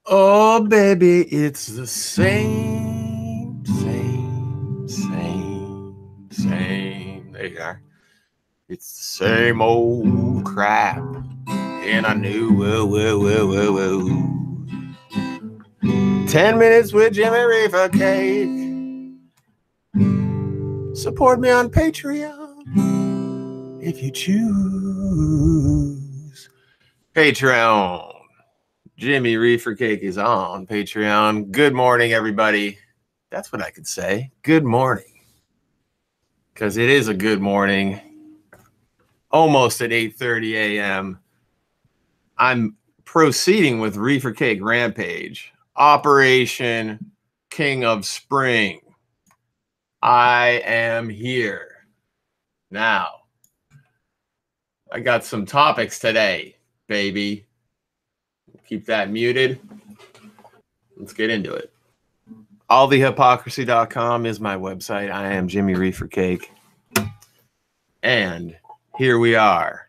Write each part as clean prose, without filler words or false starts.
Oh, baby, it's the same. There you are. It's the same old crap. And I knew, whoa. 10 minutes with Jimmy Reefercake. Support me on Patreon if you choose. Patreon. Jimmy Reefercake is on Patreon. Good morning, everybody. That's what I could say. Good morning. Because it is a good morning. Almost at 8:30 a.m. I'm proceeding with Reefercake Rampage. Operation King of Spring. I am here. Now, I got some topics today, baby. Keep that muted. Let's get into it. Allthehypocrisy.com is my website. I am Jimmy Reefercake. And here we are.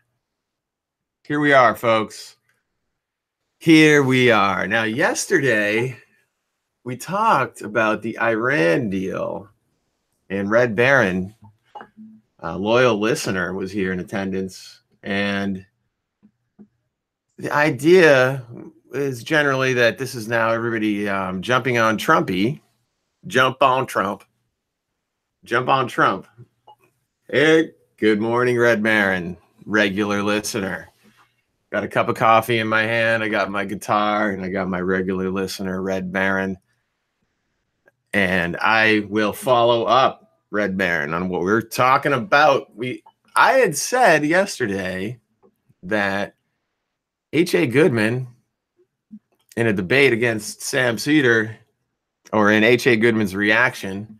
Here we are, folks. Here we are. Now, yesterday, we talked about the Iran deal, and Red Baron, a loyal listener, was here in attendance. And the idea is generally that this is now everybody jumping on Trumpy. Jump on Trump. Jump on Trump. Hey, good morning, Red Baron, regular listener. Got a cup of coffee in my hand. I got my guitar, and I got my regular listener, Red Baron. And I will follow up, Red Baron, on what we're talking about. I had said yesterday that H.A. Goodman, in a debate against Sam Cedar, or in H.A. Goodman's reaction,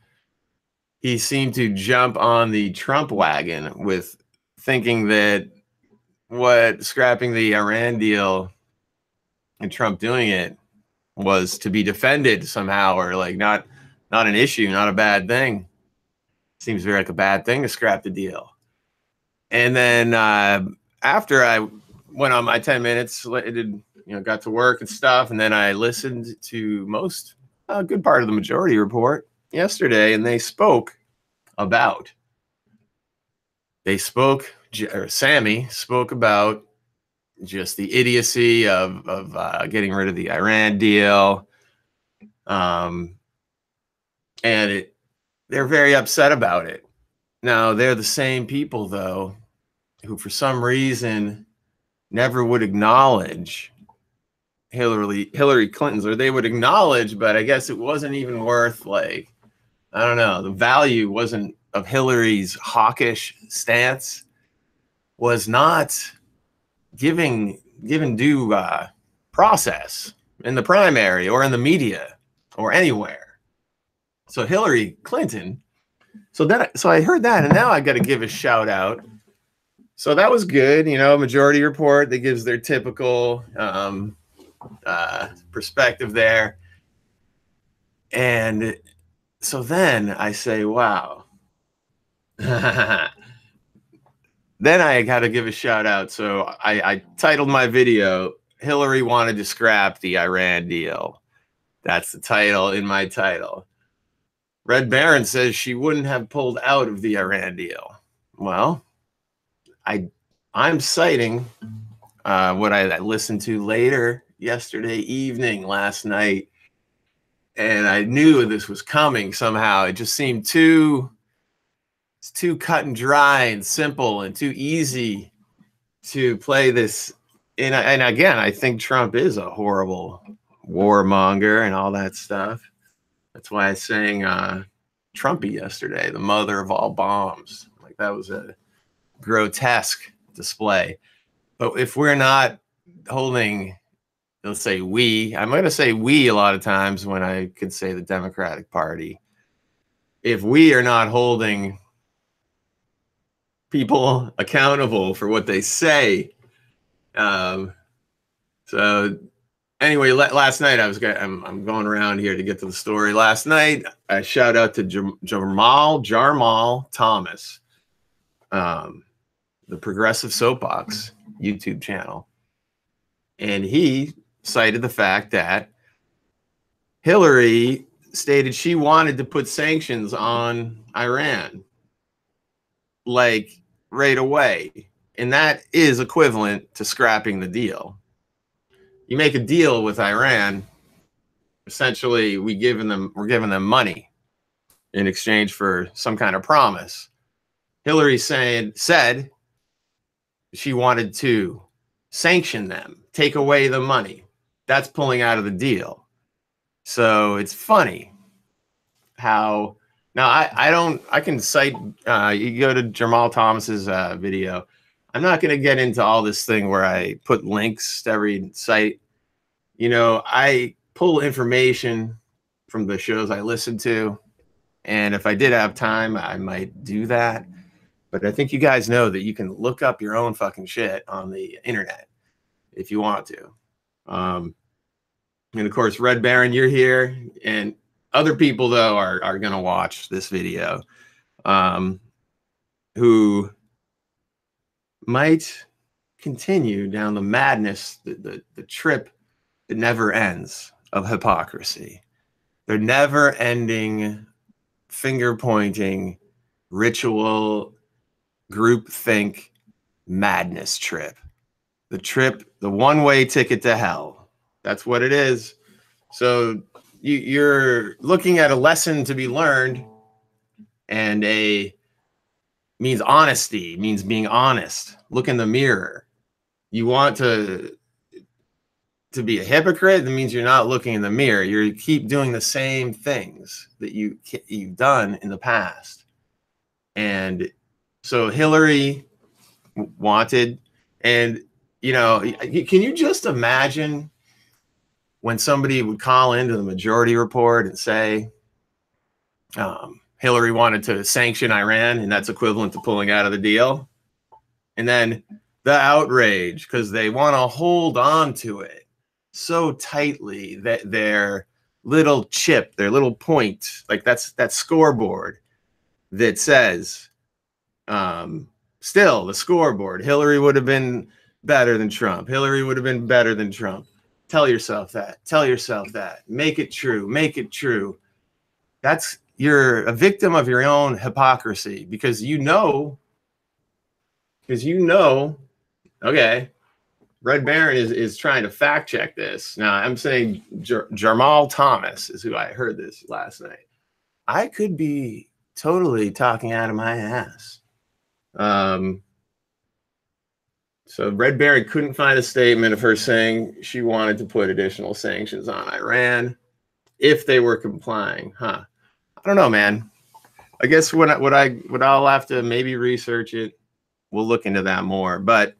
he seemed to jump on the Trump wagon with thinking that scrapping the Iran deal and Trump doing it was to be defended somehow, or like not an issue, not a bad thing. Seems very like a bad thing to scrap the deal. And then after I went on my 10 minutes, got to work and stuff, and then I listened to a good part of the Majority Report yesterday, and Sammy spoke about just the idiocy of getting rid of the Iran deal. And they're very upset about it. Now, they're the same people, though, who for some reason never would acknowledge Hillary Clinton's, or they would acknowledge, but I guess it wasn't even worth, the value wasn't of Hillary's hawkish stance was not given due process in the primary or in the media or anywhere. So Hillary Clinton. So I heard that, and now I got to give a shout out. So that was good, Majority Report that gives their typical perspective there. And so then I say, wow. Then I got to give a shout out. So I titled my video, Hillary wanted to scrap the Iran deal. That's the title in my title. Red Baron says she wouldn't have pulled out of the Iran deal. Well, I'm citing what I listened to later yesterday evening, last night, and I knew this was coming somehow. It just seemed too cut and dry and simple and too easy to play this. And again, I think Trump is a horrible warmonger and all that stuff. That's why I sang Trumpy yesterday, the mother of all bombs. Like, that was a grotesque display. But if we're not holding, let's say I'm going to say we a lot of times when I could say the Democratic Party. If we are not holding people accountable for what they say. So anyway, last night I'm going around here to get to the story. Last night, I shout out to Jarmal Thomas, the Progressive Soapbox YouTube channel. And he cited the fact that Hillary stated she wanted to put sanctions on Iran, like right away. And that is equivalent to scrapping the deal. You make a deal with Iran, essentially we're giving them money in exchange for some kind of promise. Hillary said she wanted to sanction them, take away the money. That's pulling out of the deal. So it's funny how now I can cite you go to Jamal Thomas's video. I'm not going to get into all this thing where I put links to every site. You know, I pull information from the shows I listen to, and if I did have time, I might do that. But I think you guys know that you can look up your own fucking shit on the internet if you want to. And of course, Red Baron, you're here, and other people though are going to watch this video, who might continue down the madness, the trip that never ends of hypocrisy. They're never ending finger pointing, ritual, groupthink, madness trip. The one-way ticket to hell. That's what it is. So you're looking at a lesson to be learned, and means honesty, means being honest. Look in the mirror. You want to be a hypocrite, that means you're not looking in the mirror. You keep doing the same things that you've done in the past. And so Hillary wanted, and you know, can you just imagine when somebody would call into the Majority Report and say Hillary wanted to sanction Iran, and that's equivalent to pulling out of the deal? And then the outrage because they want to hold on to it so tightly that their little chip, their little point, like that's that scoreboard that says, still the scoreboard, Hillary would have been better than Trump. Hillary would have been better than Trump. Tell yourself that. Tell yourself that. Make it true. Make it true. You're a victim of your own hypocrisy because you know, okay, Red Baron is trying to fact check this. Now I'm saying Jamal Thomas is who I heard this last night. I could be totally talking out of my ass. So Red Baron couldn't find a statement of her saying she wanted to put additional sanctions on Iran if they were complying. I don't know, man. I guess what I'll have to maybe research it. We'll look into that more, but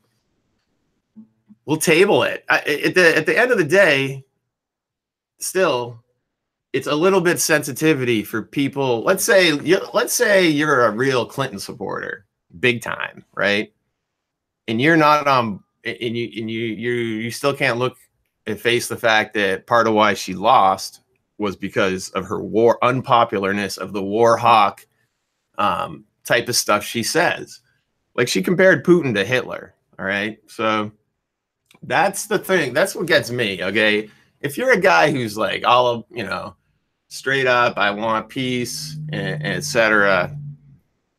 we'll table it. At the end of the day, still, it's a little bit sensitivity for people. Let's say you're a real Clinton supporter, big time, right? And you're not and you still can't look and face the fact that part of why she lost was because of her unpopularness of the war hawk type of stuff she says. Like she compared Putin to Hitler. All right, so that's the thing. That's what gets me. Okay, if you're a guy who's like all of, straight up, I want peace, and etc.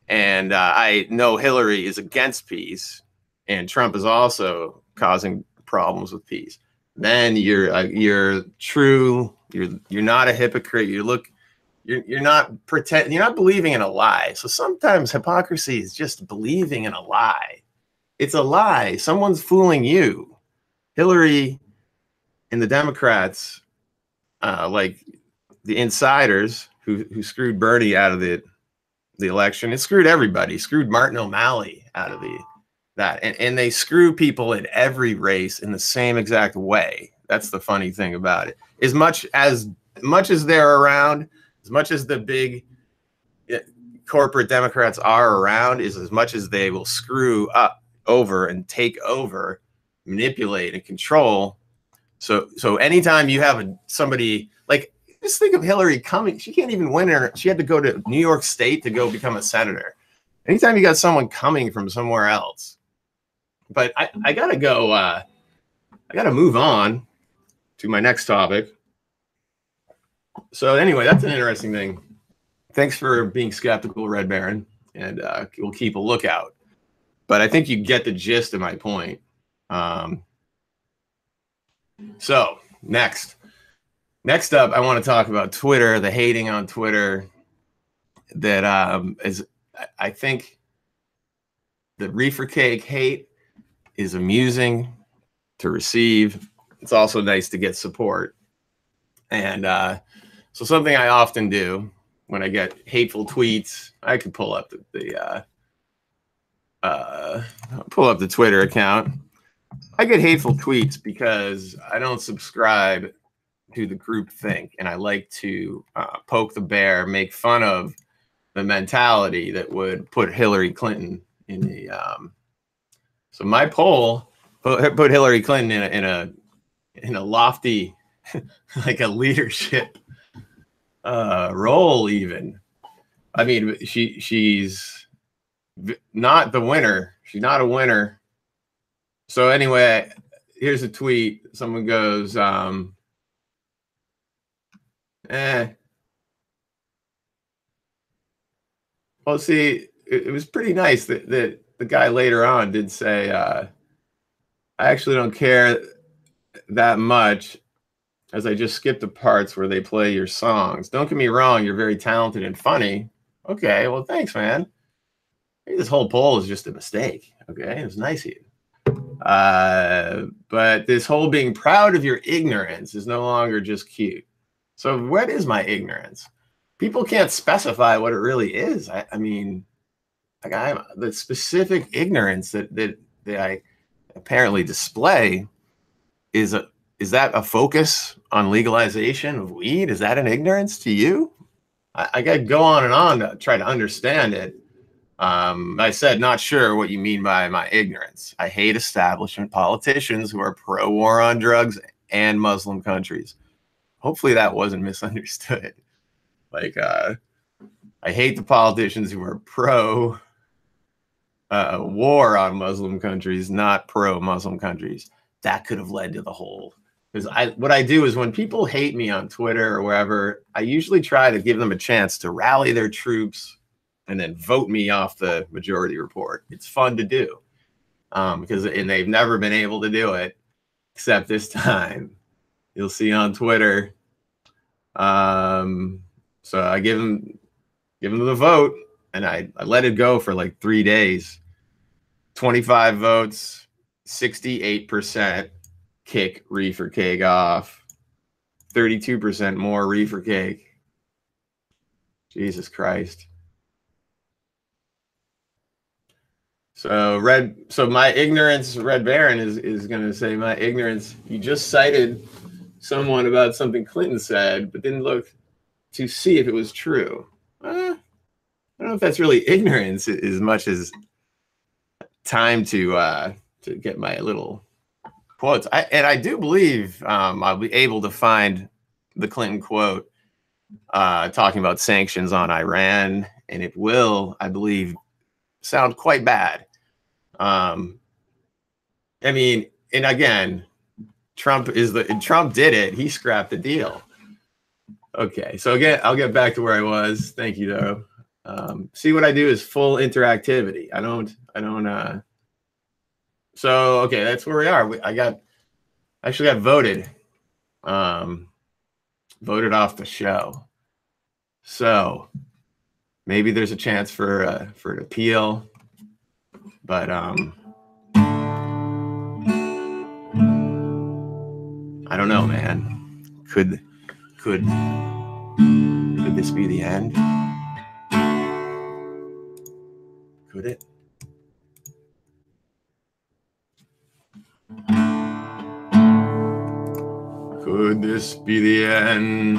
And I know Hillary is against peace, and Trump is also causing problems with peace. Then you're true. You're not a hypocrite. You're not you're not believing in a lie. So sometimes hypocrisy is just believing in a lie. It's a lie. Someone's fooling you. Hillary and the Democrats, like the insiders who screwed Bernie out of the election, it screwed everybody. Screwed Martin O'Malley out of that, and they screw people in every race in the same exact way. That's the funny thing about it. As much as they're around, as much as the big corporate Democrats are around, is as much as they will screw up over and take over, manipulate and control. So anytime you have somebody like, just think of Hillary coming, she can't even win her. She had to go to New York State to go become a senator. Anytime you got someone coming from somewhere else. But I gotta go. I gotta move on to my next topic. So anyway, that's an interesting thing. Thanks for being skeptical, Red Baron, and we'll keep a lookout. But I think you get the gist of my point. So next up, I want to talk about Twitter, the hating on Twitter. That is, I think, the Reefercake hate is amusing to receive. It's also nice to get support. And so something I often do when I get hateful tweets, I can pull up the Twitter account. I get hateful tweets because I don't subscribe to the group think, and I like to poke the bear, make fun of the mentality that would put Hillary Clinton in the. So my poll put Hillary Clinton in a lofty, like a leadership role. Even, I mean, she's not the winner. She's not a winner. So anyway, here's a tweet. Someone goes, Well, see, it was pretty nice that the guy later on did say, I actually don't care that much, as I just skipped the parts where they play your songs. Don't get me wrong, you're very talented and funny. Okay, well, thanks, man. Maybe this whole poll is just a mistake. Okay, it was nice of you. But this whole being proud of your ignorance is no longer just cute. So what is my ignorance? People can't specify what it really is. I mean, like the specific ignorance that I apparently display is that a focus on legalization of weed? Is that an ignorance to you? I got to go on and on to try to understand it. I said, not sure what you mean by my ignorance. I hate establishment politicians who are pro-war on drugs and Muslim countries. Hopefully that wasn't misunderstood. Like, I hate the politicians who are pro war on Muslim countries, not pro-Muslim countries. That could have led to the whole. Because what I do is when people hate me on Twitter or wherever, I usually try to give them a chance to rally their troops and then vote me off the majority report. It's fun to do because they've never been able to do it except this time. You'll see on Twitter. So I give them the vote, and I let it go for like 3 days. 25 votes, 68% kick Reefercake off, 32% more Reefercake. Jesus Christ. So my ignorance, Red Baron is going to say my ignorance. You just cited someone about something Clinton said, but didn't look to see if it was true. I don't know if that's really ignorance as much as time to get my little quotes. I do believe I'll be able to find the Clinton quote talking about sanctions on Iran, and it will, I believe, sound quite bad. I mean, and again, Trump did it. He scrapped the deal. Okay, so again, I'll get back to where I was. Thank you, though. See, what I do is full interactivity. I don't. So okay, that's where we are. I actually got voted off the show. So maybe there's a chance for an appeal, but I don't know, man. Could this be the end? Could it? Could this be the end?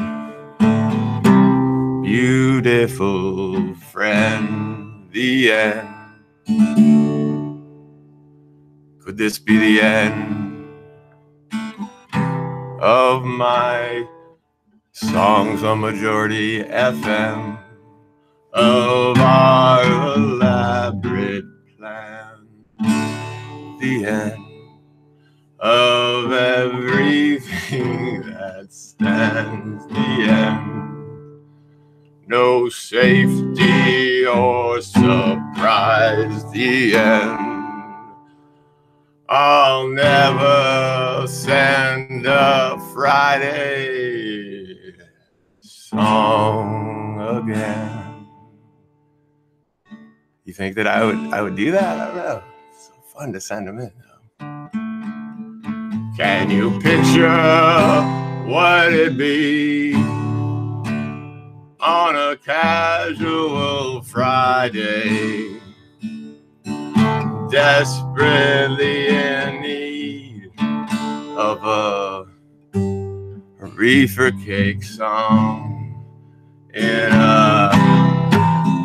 Beautiful friend, the end. Could this be the end of my songs on Majority FM, of our elaborate plan, the end of everything thing that stands the end. No safety or surprise, the end. I'll never send a Friday song again. You think that I would do that? I don't know. It's so fun to send them in. Can you picture what it'd be on a casual Friday, desperately in need of a reefercake song in a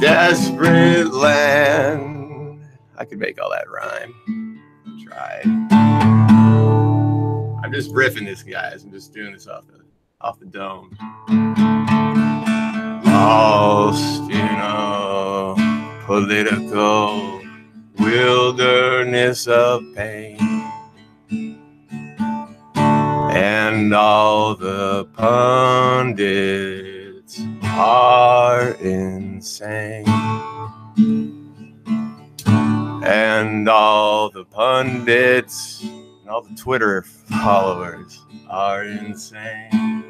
desperate land? I could make all that rhyme. Try it. I'm just riffing this, guys. I'm just doing this off the dome. Lost in a political wilderness of pain, and all the pundits are insane, and all the pundits and all the Twitter followers are insane,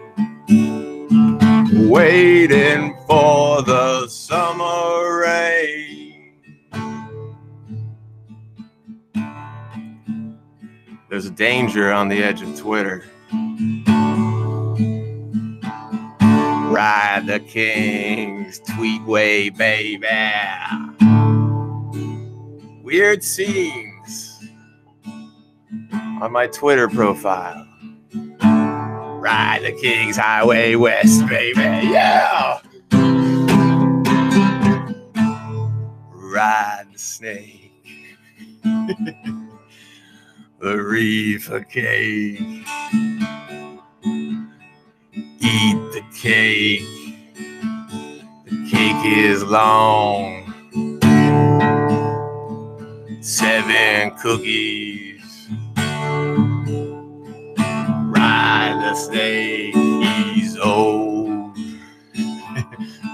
waiting for the summer rain. There's a danger on the edge of Twitter. Ride the king's tweet way, baby. Weird scenes on my Twitter profile. Ride the King's Highway West, baby, yeah! Ride the snake. The reefercake. Eat the cake. The cake is long. 7 cookies. Ride the snake, he's old.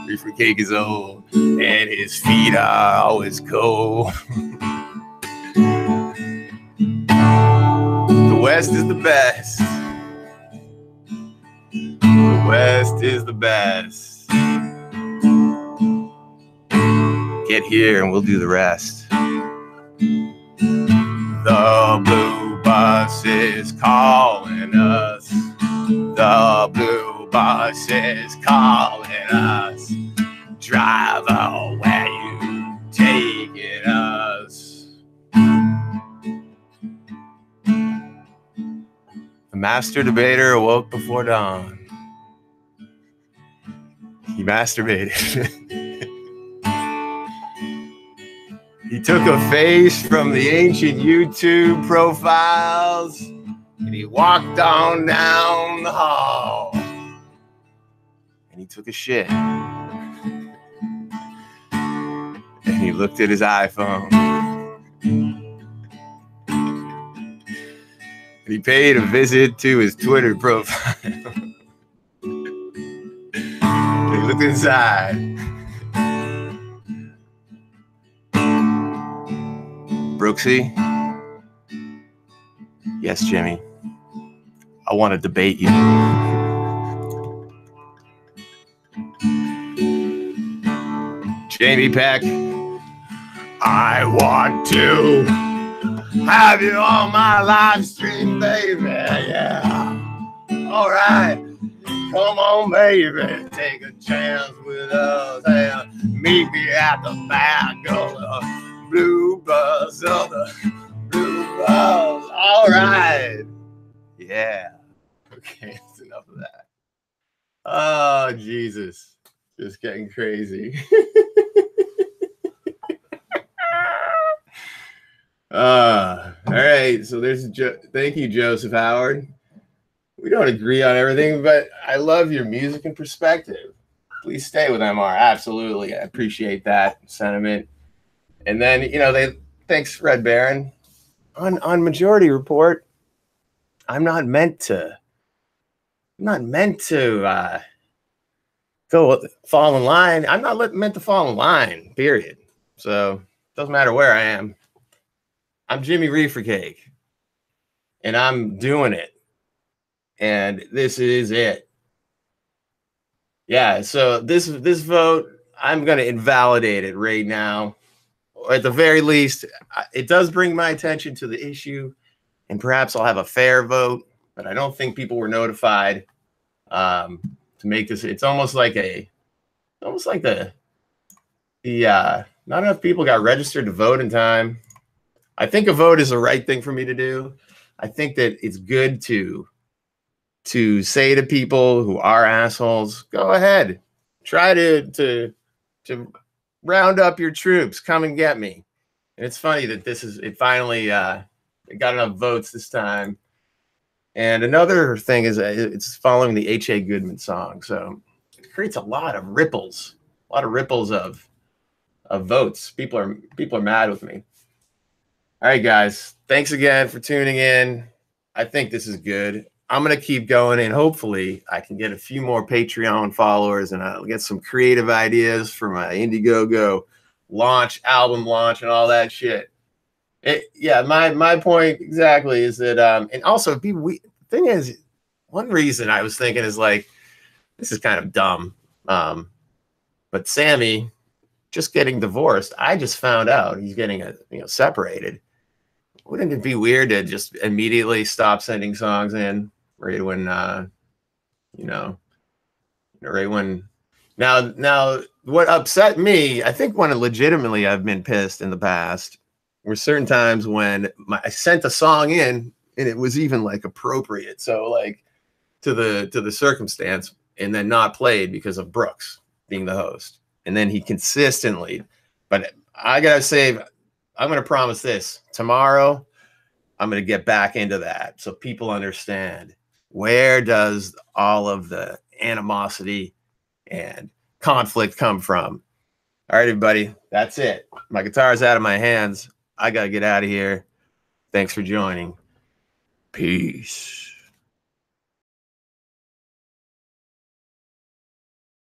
Reefercake is old, and his feet are always cold. The West is the best. The West is the best. Get here and we'll do the rest. The blue bus is calling us. The blue bus is calling us. Driver, where you taking us? The master debater awoke before dawn. He masturbated. He took a face from the ancient YouTube profiles and he walked on down the hall and he took a shit. And he looked at his iPhone. And he paid a visit to his Twitter profile. And he looked inside. Brooksy? Yes, Jimmy. I want to debate you. Jamie Peck, I want to have you on my live stream, baby. Yeah. All right. Come on, baby. Take a chance with us. And meet me at the back of the blue bus. Of the blue bus. All right. Yeah. Okay, that's enough of that. Oh, Jesus. Just getting crazy. All right. So there's thank you, Joseph Howard. We don't agree on everything, but I love your music and perspective. Please stay with MR. Absolutely. I appreciate that sentiment. And then, thanks, Red Baron. On Majority Report, I'm not meant to I'm not meant to fall in line. I'm not meant to fall in line, period. So it doesn't matter where I am. I'm Jimmy Reefercake, and I'm doing it. And this is it. Yeah, so this vote, I'm going to invalidate it right now. Or at the very least, it does bring my attention to the issue, and perhaps I'll have a fair vote, but I don't think people were notified to make this. It's almost like not enough people got registered to vote in time. I think a vote is the right thing for me to do. I think that it's good to say to people who are assholes, go ahead, try to round up your troops, come and get me. And it's funny that it finally it got enough votes this time. And another thing is it's following the H.A. Goodman song, so it creates a lot of ripples of votes. People are mad with me. All right, guys, thanks again for tuning in. I think this is good. I'm going to keep going, and hopefully I can get a few more Patreon followers, and I'll get some creative ideas for my Indiegogo album launch, and all that shit. My point exactly is that, and also the thing is, one reason I was thinking is like, this is kind of dumb, but Sammy just getting divorced, I just found out he's getting separated. Wouldn't it be weird to just immediately stop sending songs in right when right when now what upset me, I think when legitimately I've been pissed in the past were certain times when I sent a song in and it was even like appropriate, so like to the circumstance, and then not played because of Brooks being the host. And then he consistently, but I gotta say, I'm gonna promise this tomorrow, I'm gonna get back into that so people understand where does all of the animosity and conflict come from. All right, everybody, that's it. My guitar's out of my hands. I gotta get out of here. Thanks for joining. Peace.